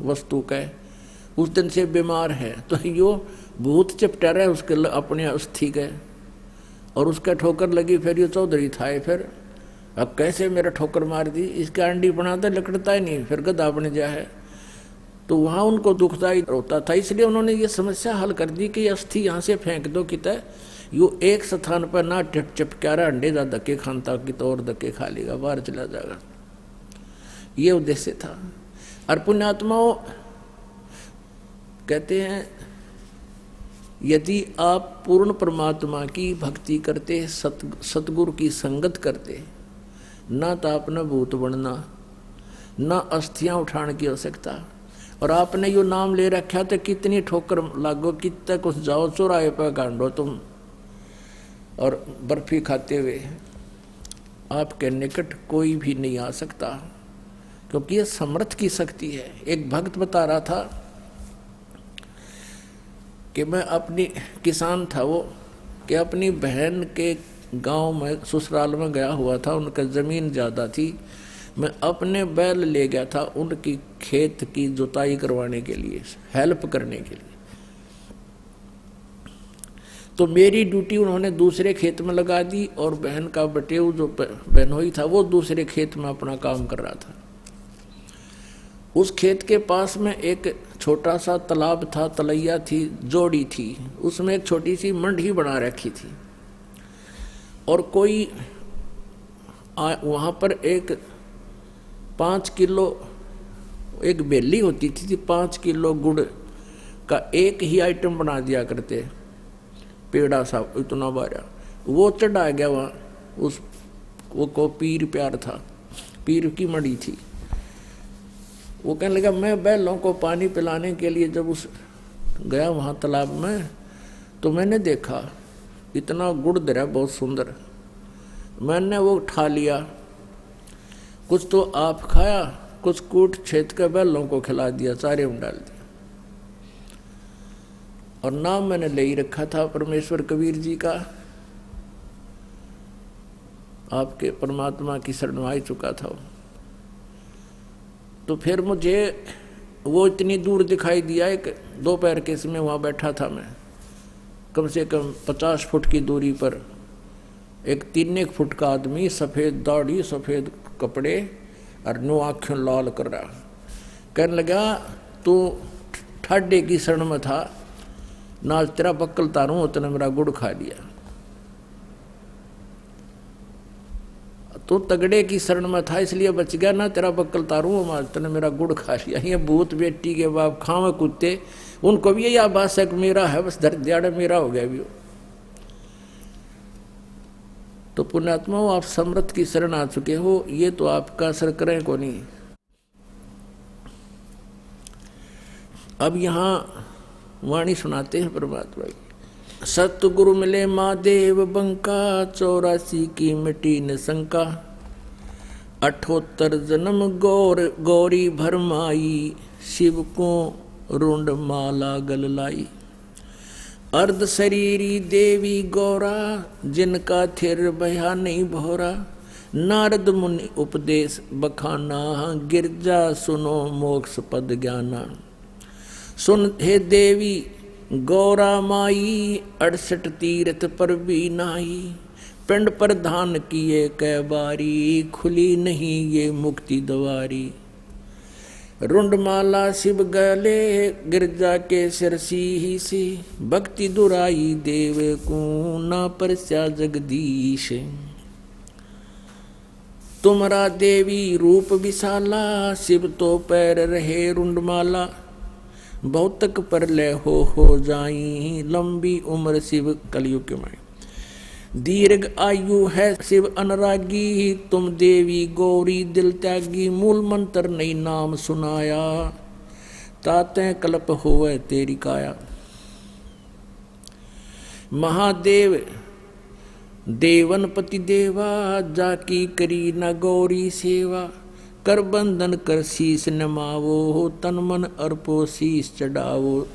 वस्तु का, उस दिन से बीमार है, तो यो भूत चिपटा रहा है उसके अपने अस्थि के और उसका ठोकर लगी। फिर ये चौधरी था, फिर अब कैसे मेरा ठोकर मार दी, इसका अंडी बनाता लकड़ता ही नहीं, फिर गधा बन जा है। तो वहाँ उनको दुखदायी होता था, इसलिए उन्होंने ये समस्या हल कर दी कि अस्थि यहाँ से फेंक दो कितने, यो एक स्थान पर ना चिपका रहा, अंडे जा धक्के खानता कि तो और धक्के खा लेगा, बाहर चला जाएगा। ये उद्देश्य था। और पुण्यात्माओं कहते हैं यदि आप पूर्ण परमात्मा की भक्ति करते, सतगुरु की संगत करते, ना तो आपने भूत बनना, ना अस्थियां उठाने की आवश्यकता। और आपने यो नाम ले रखा तो कितनी ठोकर लागो, कितने कुछ जाओ चौराहे पर गांडो तुम और बर्फी खाते हुए, आपके निकट कोई भी नहीं आ सकता, क्योंकि ये समर्थ की शक्ति है। एक भक्त बता रहा था कि मैं अपनी किसान था वो, कि अपनी बहन के गांव में ससुराल में गया हुआ था, उनका ज़मीन ज़्यादा थी, मैं अपने बैल ले गया था उनकी खेत की जुताई करवाने के लिए, हेल्प करने के लिए। तो मेरी ड्यूटी उन्होंने दूसरे खेत में लगा दी और बहन का बटेऊ जो बहनोई था वो दूसरे खेत में अपना काम कर रहा था। उस खेत के पास में एक छोटा सा तालाब था, तलैया थी, जोड़ी थी, उसमें एक छोटी सी मंडी बना रखी थी। और कोई वहाँ पर एक 5 किलो एक बेली होती थी, 5 किलो गुड़ का एक ही आइटम बना दिया करते, पेड़ा सा इतना बारा। वो चढ़ा गया वहाँ, उस वो को पीर प्यार था, पीर की मड़ी थी। वो कहने लगा मैं बैलों को पानी पिलाने के लिए जब उस गया वहाँ तालाब में, तो मैंने देखा इतना गुड़ दरा बहुत सुंदर। मैंने वो उठा लिया, कुछ तो आप खाया, कुछ कूट छेद कर बैलों को खिला दिया, चारे में डाल दिया। और नाम मैंने ले ही रखा था परमेश्वर कबीर जी का, आपके परमात्मा की शरण में आ चुका था। तो फिर मुझे वो इतनी दूर दिखाई दिया, एक दोपहर के समय वहाँ बैठा था मैं, कम से कम 50 फुट की दूरी पर एक 3 फुट का आदमी, सफ़ेद दाढ़ी, सफ़ेद कपड़े और नो आँखें लाल कर रहा। कहने लगा तू ठाडे की शरण में था, नाल तेरा बक्कल तारूं, उतने मेरा गुड़ खा लिया। तो तगड़े की शरण में था इसलिए बच गया ना, तेरा बक्कल तारू मार, तने मेरा गुड़ खा लिया। ये भूत बेटी के बाप खावे कुत्ते, उनको भी यही आभास है कि मेरा है, बस धर दियाड़े मेरा हो गया भी हो। तो पुण्यात्माओं, आप समर्थ की शरण आ चुके हो, ये तो आपका असर करें को नहीं। अब यहाँ वाणी सुनाते हैं परमात्मा की। सतगुरु मिले महादेव बंका, 84 की मिटी न शंका। 78 जन्म गौरी भरमाई, शिव को रुंड माला गल लाई। अर्ध शरीरी देवी गौरा, जिनका थिर भया नहीं भोरा। नारद मुनि उपदेश बखाना, गिरजा सुनो मोक्ष पद ज्ञाना। सुन हे देवी गौरा माई, 68 तीर्थ पर भी नाई। पिंड प्रधान किए कै बारी, खुली नहीं ये मुक्ति द्वारी। रुंडमाला शिव गले, गिरजा के सिर ही सी। भक्ति दुराई देव को, ना परस्या जगदीश। तुमरा देवी रूप विशाला, शिव तो पैर रहे रुंडमाला। बहुतक पर ले हो जाई, लंबी उम्र शिव कलयुग के माई। दीर्घ आयु है शिव अनुरागी, तुम देवी गौरी दिल त्यागी। मूल मंत्र नहीं नाम सुनाया, ताते कल्प होवे तेरी काया। महादेव देवनपति देवा, जाकी करी न गौरी सेवा। कर बंधन कर शीस नमावो, तन मन अर्पो शीस चढ़ावो।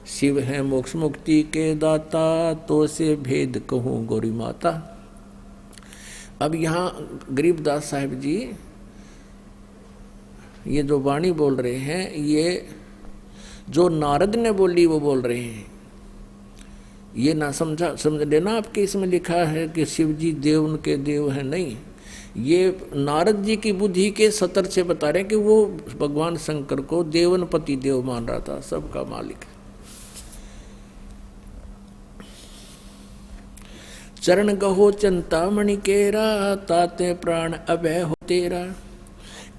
शिव है मोक्ष मुक्ति के दाता, तो से भेद कहूँ गौरी माता। अब यहाँ गरीबदास साहिब जी ये जो वाणी बोल रहे हैं, ये जो नारद ने बोली वो बोल रहे हैं। ये ना समझ लेना आपके इसमें लिखा है कि शिव जी देव उनके देव हैं, नहीं। ये नारद जी की बुद्धि के सतर से बता रहे हैं कि वो भगवान शंकर को देवनपति देव मान रहा था, सबका मालिक। चरण गहो चिंतामणि केरा, ताते प्राण अभय हो तेरा।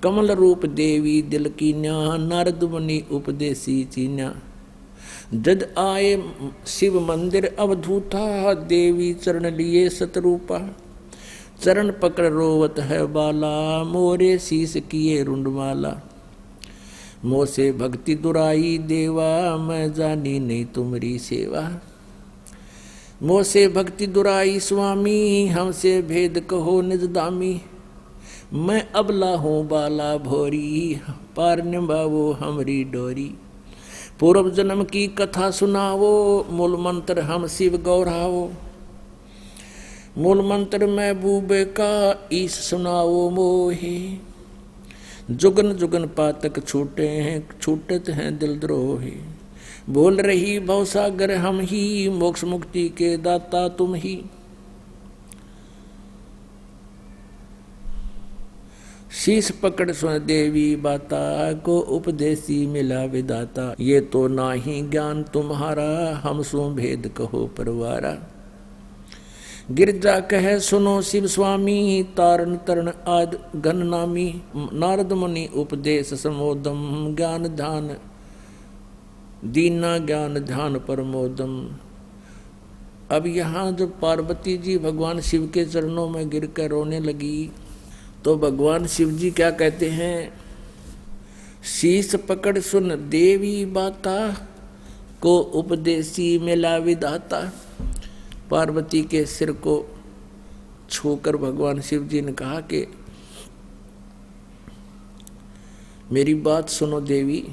कमल रूप देवी दिल की न्या, नारद मुनि उपदेसी चीन्या। जद आए शिव मंदिर अवधूता, देवी चरण लिए सतरूपा। चरण पकड़ रोवत है बाला, मोरे शीस किए रुंडमाला। मोह से भक्ति दुराई देवा, मैं जानी नहीं तुम्हारी सेवा। मोह से भक्ति दुराई स्वामी, हमसे भेद कहो निज दामी। मैं अबला हूँ बाला भोरी, पार निभावो हमरी डोरी। पूर्व जन्म की कथा सुनावो, मूल मंत्र हम शिव गौरावो। मूल मंत्र महबूबे का, ईश सुनाओ मोहे। जुगन जुगन पातक छूटे हैं, छूटत हैं दिल द्रोही। बोल रही भवसागर हम ही, मोक्ष मुक्ति के दाता तुम ही। शीश पकड़ सुन देवी बाता, को उपदेशी मिला विदाता। ये तो नाही ज्ञान तुम्हारा, हम सो भेद कहो परवारा। गिरजा कहे सुनो शिव स्वामी, तारण तरण आद घन नामी। नारद मुनि उपदेश समोदम, ज्ञान ध्यान दीना ज्ञान ध्यान परमोदम। अब यहाँ जब पार्वती जी भगवान शिव के चरणों में गिरकर रोने लगी, तो भगवान शिव जी क्या कहते हैं? शीश पकड़ सुन देवी बाता, को उपदेशी मिला विधाता। पार्वती के सिर को छूकर भगवान शिव जी ने कहा कि मेरी बात सुनो देवी,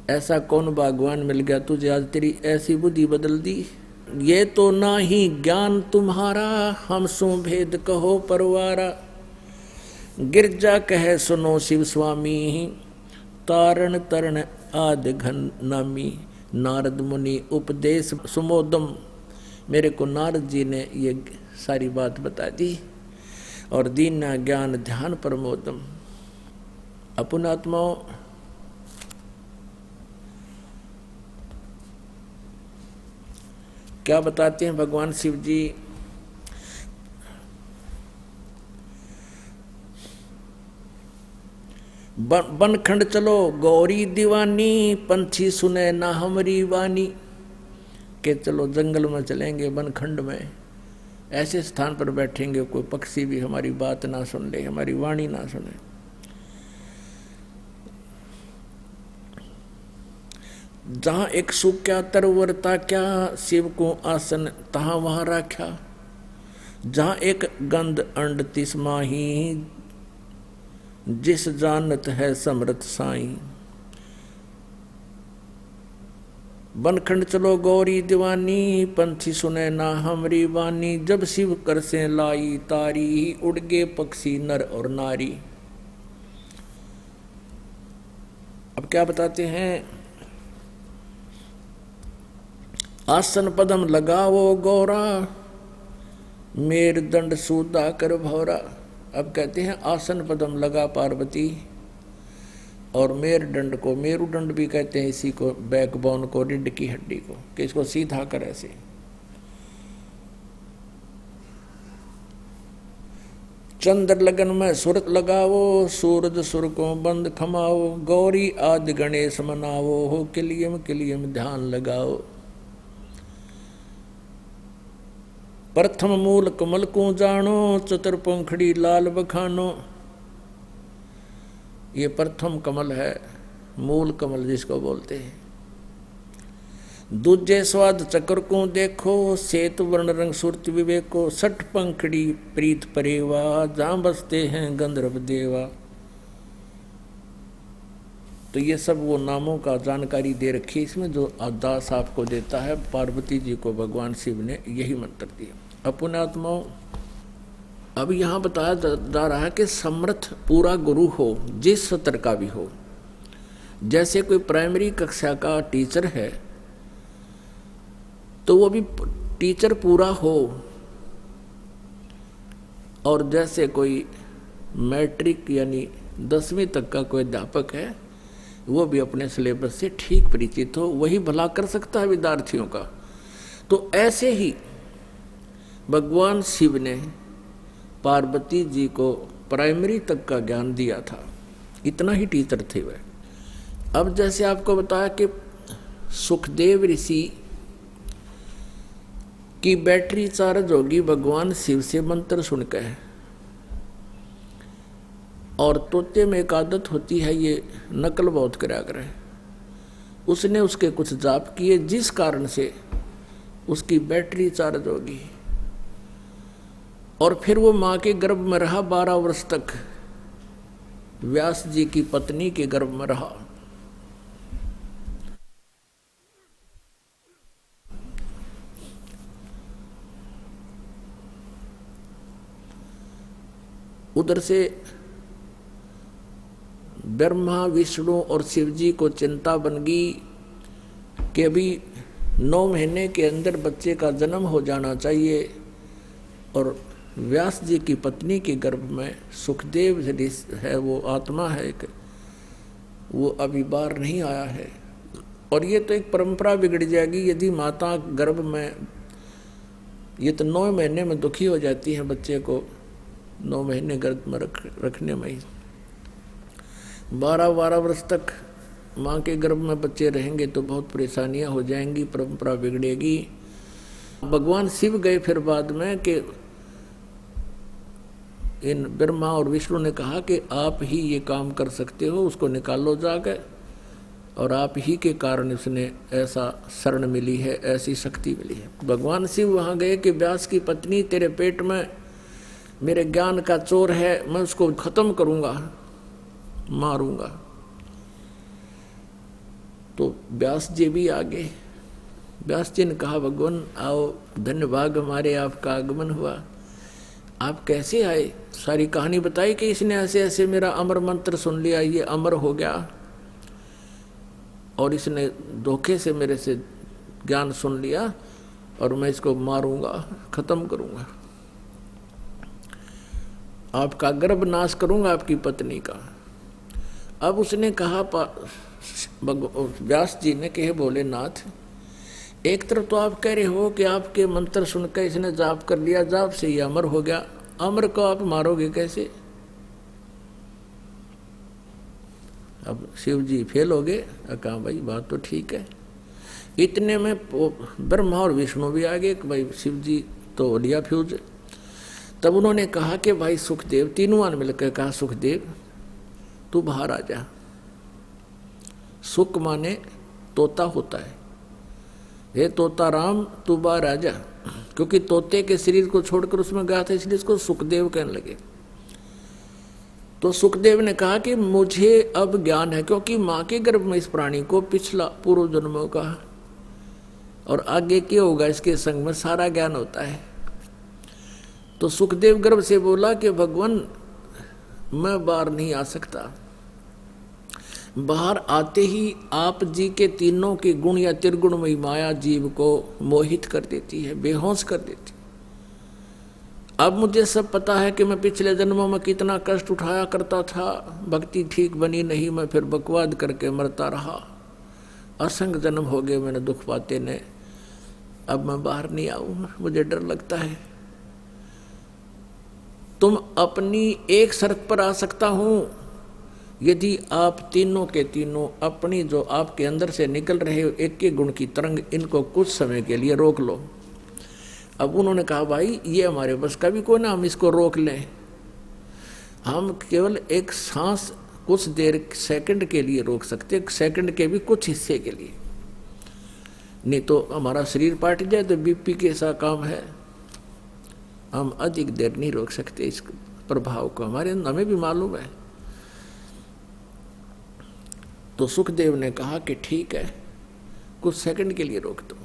ऐसा कौन भगवान मिल गया तुझे आज तेरी ऐसी बुद्धि बदल दी? ये तो ना ही ज्ञान तुम्हारा, हम सो भेद कहो परवारा। गिरजा कहे सुनो शिव स्वामी, तारण तरण आद घन नामी। नारद मुनि उपदेश सुमोदम, मेरे को नारद जी ने ये सारी बात बता दी। और दीना ज्ञान ध्यान प्रमोदम। अपन आत्माओं, क्या बताते हैं भगवान शिव जी? बनखंड चलो गौरी दीवानी, पंछी सुने ना हमारी वाणी। के चलो जंगल में चलेंगे, बनखंड में, ऐसे स्थान पर बैठेंगे कोई पक्षी भी हमारी बात ना सुन ले, हमारी वाणी ना सुने। जहां एक सूक्या तरवरता क्या, शिव को आसन तहां वहां राख्या। जहां एक गंध अंड तिस माही, जिस जानत है समृत साई। बनखंड चलो गौरी दीवानी, पंछी सुने ना हमरी वानी। जब शिव कर से लाई तारी, उड़ गे पक्षी नर और नारी। अब क्या बताते हैं, आसन पदम लगाओ गौरा, मेर दंड सूदा कर भौरा। अब कहते हैं आसन पदम लगा पार्वती, और मेर दंड को, मेरुदंड भी कहते हैं इसी को, बैकबोन को, रीढ़ की हड्डी को, कि इसको सीधा कर ऐसे। चंद्र लगन में सुरत लगाओ, सूरज सुर को बंद खमाओ। गौरी आदि गणेश मनाओ, हो किलियम किलियम ध्यान लगाओ। प्रथम मूल कमल को जानो, चतुर पंखड़ी लाल बखानो। ये प्रथम कमल है, मूल कमल जिसको बोलते हैं। दूजे स्वाद चक्र को देखो, श्वेत वर्ण रंग सुरत विवेको। सठ पंखड़ी प्रीत परेवा, जहां बसते हैं गंधर्व देवा। तो ये सब वो नामों का जानकारी दे रखी है इसमें, जो दास आपको देता है। पार्वती जी को भगवान शिव ने यही मंत्र दिया। अपुण्यात्माओं, अब यहाँ बताया जा रहा है कि समर्थ पूरा गुरु हो, जिस स्तर का भी हो। जैसे कोई प्राइमरी कक्षा का टीचर है तो वो भी टीचर पूरा हो, और जैसे कोई मैट्रिक यानी 10वीं तक का कोई अध्यापक है, वो भी अपने सिलेबस से ठीक परिचित हो, वही भला कर सकता है विद्यार्थियों का। तो ऐसे ही भगवान शिव ने पार्वती जी को प्राइमरी तक का ज्ञान दिया था, इतना ही टीचर थे वह। अब जैसे आपको बताया कि सुखदेव ऋषि की बैटरी चार्ज होगी भगवान शिव से मंत्र सुनकर, और तोते में एक आदत होती है ये नकल बहुत करा करे। उसने उसके कुछ जाप किए, जिस कारण से उसकी बैटरी चार्ज होगी, और फिर वो माँ के गर्भ में रहा 12 वर्ष तक, व्यास जी की पत्नी के गर्भ में रहा। उधर से ब्रह्मा विष्णु और शिव जी को चिंता बन गई कि अभी 9 महीने के अंदर बच्चे का जन्म हो जाना चाहिए, और व्यास जी की पत्नी के गर्भ में सुखदेव है, वो आत्मा है एक, वो अभी बाहर नहीं आया है। और ये तो एक परंपरा बिगड़ जाएगी यदि माता गर्भ में, ये तो 9 महीने में दुखी हो जाती है बच्चे को 9 महीने गर्भ में रखने में ही। 12 वर्ष तक माँ के गर्भ में बच्चे रहेंगे तो बहुत परेशानियां हो जाएंगी, परंपरा बिगड़ेगी। भगवान शिव गए फिर बाद में कि इन ब्रह्मा और विष्णु ने कहा कि आप ही ये काम कर सकते हो, उसको निकालो जाकर, और आप ही के कारण उसने ऐसा शरण मिली है, ऐसी शक्ति मिली है। भगवान शिव वहाँ गए कि व्यास की पत्नी तेरे पेट में मेरे ज्ञान का चोर है, मैं उसको खत्म करूँगा, मारूंगा। तो व्यास जी भी आ गए। व्यास जी ने कहा भगवान आओ, धन्य भाग हमारे, आपका आगमन हुआ। आप कैसे आए? सारी कहानी बताई कि इसने ऐसे ऐसे मेरा अमर मंत्र सुन लिया, ये अमर हो गया, और इसने धोखे से मेरे से ज्ञान सुन लिया, और मैं इसको मारूंगा, खत्म करूंगा, आपका गर्भ नाश करूंगा, आपकी पत्नी का। अब उसने कहा, व्यास जी ने कहे भोलेनाथ, एक तरफ तो आप कह रहे हो कि आपके मंत्र सुनकर इसने जाप कर लिया, जाप से ये अमर हो गया, अमर को आप मारोगे कैसे? अब शिव जी फेल हो गए। कहा भाई बात तो ठीक है। इतने में ब्रह्मा और विष्णु भी आ गए कि भाई शिव जी तो हो लिया फ्यूज। तब उन्होंने कहा कि भाई सुखदेव, तीनों ने मिलकर कहा सुखदेव तू बाहर आ जा। सुख माने तोता होता है, हे तोता राम तू बाहर आ जा, क्योंकि तोते के शरीर को छोड़कर उसमें गया था इसलिए इसको सुखदेव कहने लगे। तो सुखदेव ने कहा कि मुझे अब ज्ञान है, क्योंकि माँ के गर्भ में इस प्राणी को पिछला पूर्व जन्मों का और आगे क्या होगा इसके संग में सारा ज्ञान होता है। तो सुखदेव गर्भ से बोला कि भगवान मैं बाहर नहीं आ सकता। बाहर आते ही आप जी के तीनों के गुण या त्रिगुणमयी माया जीव को मोहित कर देती है, बेहोश कर देती। अब मुझे सब पता है कि मैं पिछले जन्मों में कितना कष्ट उठाया करता था, भक्ति ठीक बनी नहीं, मैं फिर बकवाद करके मरता रहा, असंग जन्म हो गए मैंने दुख पाते ने। अब मैं बाहर नहीं आऊं, मुझे डर लगता है। तुम अपनी एक शर्त पर आ सकता हूं, यदि आप तीनों के तीनों अपनी जो आपके अंदर से निकल रहे एक एक गुण की तरंग, इनको कुछ समय के लिए रोक लो। अब उन्होंने कहा भाई ये हमारे बस का भी कोई ना, हम इसको रोक लें। हम केवल एक सांस कुछ देर सेकंड के लिए रोक सकते, सेकंड के भी कुछ हिस्से के लिए, नहीं तो हमारा शरीर पाट जाए तो बीपी के ऐसा काम है, हम अधिक देर नहीं रोक सकते इस प्रभाव को, हमें भी मालूम है। तो सुखदेव ने कहा कि ठीक है कुछ सेकंड के लिए रोक दो।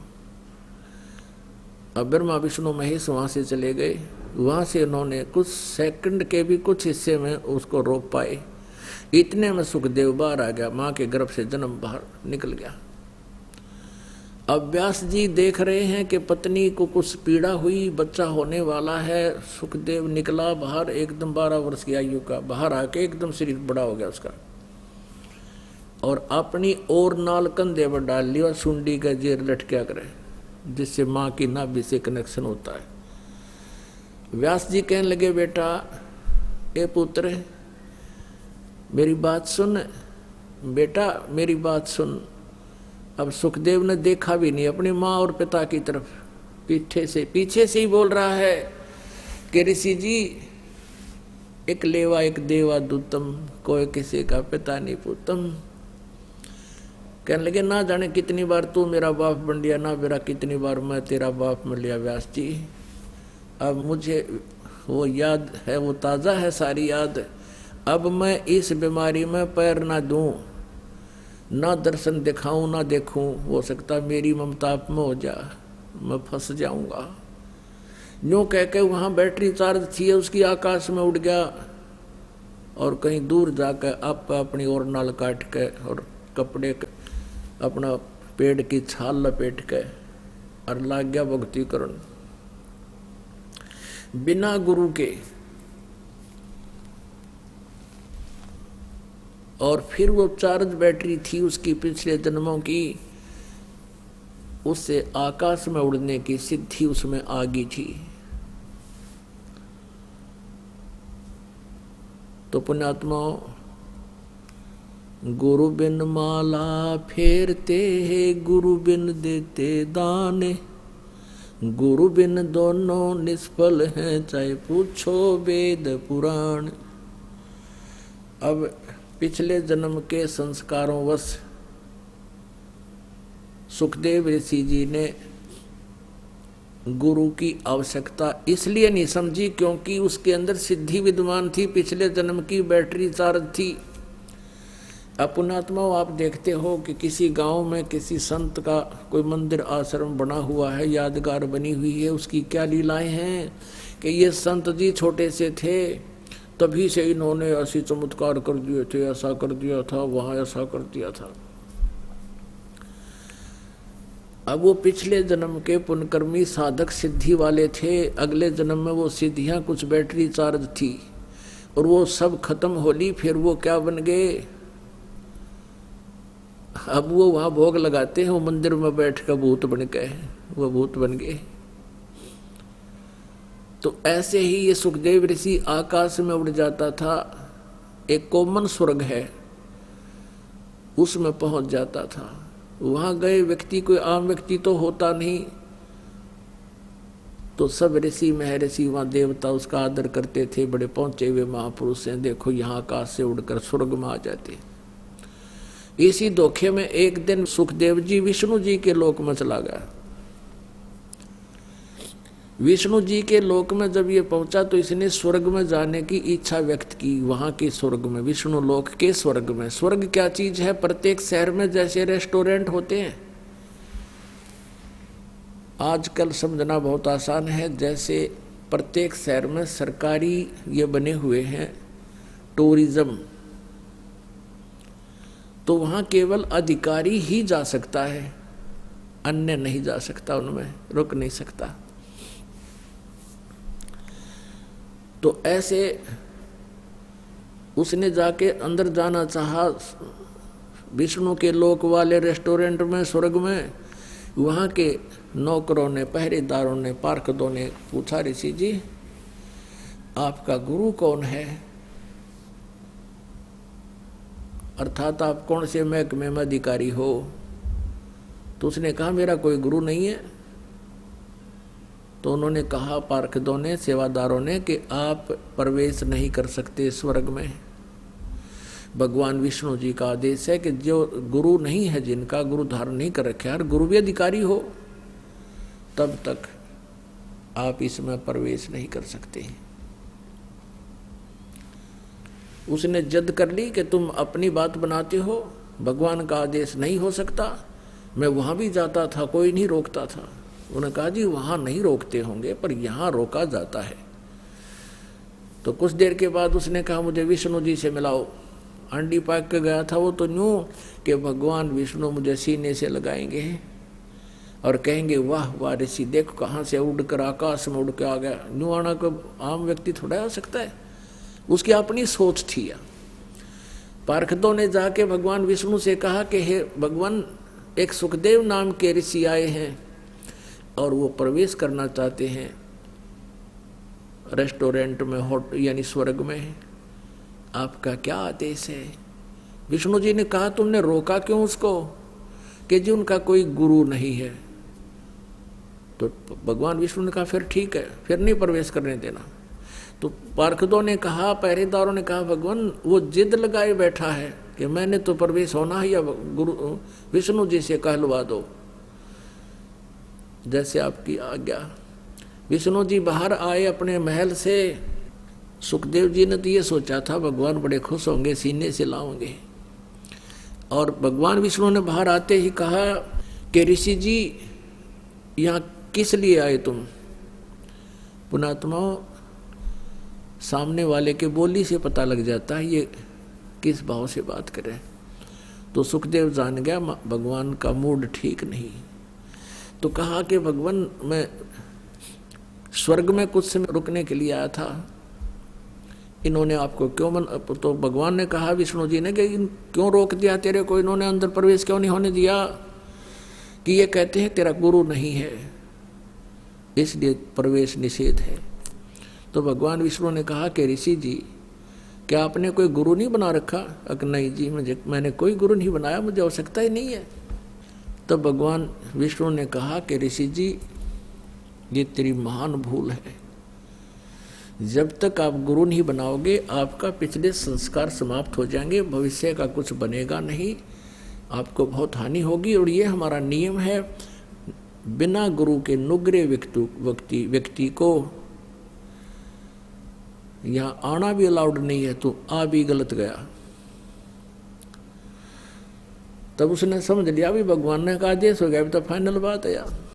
अब ब्रह्मा विष्णु महेश वहां से चले गए, वहां से उन्होंने कुछ सेकंड के भी कुछ हिस्से में उसको रोक पाए। इतने में सुखदेव बाहर आ गया, मां के गर्भ से जन्म बाहर निकल गया। अब व्यास जी देख रहे हैं कि पत्नी को कुछ पीड़ा हुई, बच्चा होने वाला है। सुखदेव निकला बाहर, एकदम 12 वर्ष की आयु का, बाहर आके एकदम शरीर बड़ा हो गया उसका, और अपनी और नाल कंधे पर डाल लिया और सुंडी का जेर लटका करे, जिससे माँ की नाभि से कनेक्शन होता है। व्यास जी कहने लगे बेटा ए पुत्र मेरी बात सुन, बेटा मेरी बात सुन। अब सुखदेव ने देखा भी नहीं अपनी माँ और पिता की तरफ, पीछे से ही बोल रहा है कि ऋषि जी एक लेवा एक देवा दूतम, कोई किसी का पिता नहीं पूतम। कहने लगे ना जाने कितनी बार तू मेरा बाप बन लिया, ना मेरा कितनी बार मैं तेरा बाप बन लिया व्यास जी। अब मुझे वो याद है, वो ताज़ा है सारी याद। अब मैं इस बीमारी में पैर ना दूं, ना दर्शन दिखाऊं ना देखूं, हो सकता मेरी ममता आप में हो जा, मैं फंस जाऊंगा। यूँ कह के वहाँ बैटरी चार्ज थी उसकी, आकाश में उड़ गया और कहीं दूर जाकर आप अपनी और नाल काट के और कपड़े अपना पेड़ की छाल लपेट के और लाग गया भक्ति करन बिना गुरु के। और फिर वो चार्ज बैटरी थी उसकी पिछले जन्मों की, उससे आकाश में उड़ने की सिद्धि उसमें आ गई थी। तो पुण्यात्माओं, गुरु बिन माला फेरते हैं, गुरु बिन देते दान, गुरु बिन दोनों निष्फल हैं, चाहे पूछो वेद पुराण। अब पिछले जन्म के संस्कारों वश सुखदेव ऋषि जी ने गुरु की आवश्यकता इसलिए नहीं समझी क्योंकि उसके अंदर सिद्धि विद्यमान थी, पिछले जन्म की बैटरी चार्ज थी। पुण्यात्माओं, आप देखते हो कि किसी गांव में किसी संत का कोई मंदिर आश्रम बना हुआ है, यादगार बनी हुई है, उसकी क्या लीलाएं हैं कि ये संत जी छोटे से थे तभी से इन्होंने ऐसी चमत्कार कर दिए थे, ऐसा कर दिया था, वहाँ ऐसा कर दिया था। अब वो पिछले जन्म के पुण्यकर्मी साधक सिद्धि वाले थे, अगले जन्म में वो सिद्धियाँ कुछ बैटरी चार्ज थी और वो सब खत्म हो ली। फिर वो क्या बन गए, अब वो वहाँ भोग लगाते हैं, वो मंदिर में बैठ कर भूत बन गए, वो भूत बन गए। तो ऐसे ही ये सुखदेव ऋषि आकाश में उड़ जाता था। एक कॉमन स्वर्ग है उसमें पहुंच जाता था। वहां गए व्यक्ति कोई आम व्यक्ति तो होता नहीं, तो सब ऋषि महर्षि वहां देवता उसका आदर करते थे। बड़े पहुंचे हुए महापुरुष हैं, देखो यहाँ आकाश से उड़कर स्वर्ग में आ जाते। इसी धोखे में एक दिन सुखदेव जी विष्णु जी के लोक में चला गया। विष्णु जी के लोक में जब ये पहुंचा तो इसने स्वर्ग में जाने की इच्छा व्यक्त की। वहां के स्वर्ग में, विष्णु लोक के स्वर्ग में। स्वर्ग क्या चीज है? प्रत्येक शहर में जैसे रेस्टोरेंट होते हैं, आजकल समझना बहुत आसान है, जैसे प्रत्येक शहर में सरकारी ये बने हुए हैं टूरिज्म, तो वहां केवल अधिकारी ही जा सकता है, अन्य नहीं जा सकता, उनमें रुक नहीं सकता। तो ऐसे उसने जाके अंदर जाना चाहा विष्णु के लोक वाले रेस्टोरेंट में, स्वर्ग में। वहाँ के नौकरों ने, पहरेदारों ने, पार्षदों ने पूछा, ऋषि जी आपका गुरु कौन है? अर्थात आप कौन से महकमे में अधिकारी हो? तो उसने कहा मेरा कोई गुरु नहीं है। तो उन्होंने कहा, पार्षदों ने, सेवादारों ने, कि आप प्रवेश नहीं कर सकते स्वर्ग में। भगवान विष्णु जी का आदेश है कि जो गुरु नहीं है, जिनका गुरु धारण नहीं कर रखे, हर गुरु भी अधिकारी हो, तब तक आप इसमें प्रवेश नहीं कर सकते। उसने जिद कर ली कि तुम अपनी बात बनाते हो, भगवान का आदेश नहीं हो सकता। मैं वहां भी जाता था, कोई नहीं रोकता था। उन्होंने कहा जी वहां नहीं रोकते होंगे, पर यहां रोका जाता है। तो कुछ देर के बाद उसने कहा मुझे विष्णु जी से मिलाओ। अंडी पाक के गया था वो तो यूं कि भगवान विष्णु मुझे सीने से लगाएंगे और कहेंगे वाह वाह ऋषि, देखो कहाँ से उड़कर आकाश में उड़ के आ गया। यूं आना को आम व्यक्ति थोड़ा आ सकता है, उसकी अपनी सोच थी। पार्षदों ने जाके भगवान विष्णु से कहा कि हे भगवान, एक सुखदेव नाम के ऋषि आए हैं और वो प्रवेश करना चाहते हैं रेस्टोरेंट में, यानी स्वर्ग में। आपका क्या आदेश है? विष्णु जी ने कहा तुमने रोका क्यों उसको? कि जी उनका कोई गुरु नहीं है। तो भगवान विष्णु ने कहा फिर ठीक है, फिर नहीं प्रवेश करने देना। तो पार्षदों ने कहा, पहरेदारों ने कहा, भगवान वो जिद लगाए बैठा है कि मैंने तो प्रवेश होना ही, या गुरु विष्णु जी से कहलवा दो, जैसे आपकी आज्ञा। विष्णु जी बाहर आए अपने महल से। सुखदेव जी ने तो ये सोचा था भगवान बड़े खुश होंगे, सीने से लाओगे। और भगवान विष्णु ने बाहर आते ही कहा कि ऋषि जी यहाँ किस लिए आए तुम? पुणात्माओं, सामने वाले के बोली से पता लग जाता है ये किस भाव से बात करे। तो सुखदेव जान गया भगवान का मूड ठीक नहीं। तो कहा कि भगवान मैं स्वर्ग में कुछ समय रुकने के लिए आया था, इन्होंने आपको क्यों तो भगवान ने कहा विष्णु जी ने कि क्यों रोक दिया तेरे को, इन्होंने अंदर प्रवेश क्यों नहीं होने दिया? कि ये कहते हैं तेरा गुरु नहीं है, इसलिए प्रवेश निषेध है। तो भगवान विष्णु ने कहा कि ऋषि जी क्या आपने कोई गुरु नहीं बना रखा? नहीं जी, मैंने कोई गुरु नहीं बनाया, मुझे आवश्यकता ही नहीं है। तब भगवान विष्णु ने कहा कि ऋषि जी ये तेरी महान भूल है। जब तक आप गुरु नहीं बनाओगे आपका पिछले संस्कार समाप्त हो जाएंगे, भविष्य का कुछ बनेगा नहीं, आपको बहुत हानि होगी। और ये हमारा नियम है, बिना गुरु के नुग्रे व्यक्ति को यहाँ आना भी अलाउड नहीं है। तो आ भी गलत गया। तब उसने समझ लिया भी भगवान ने कहा आदेश हो गया, अभी तो फाइनल बात है यार।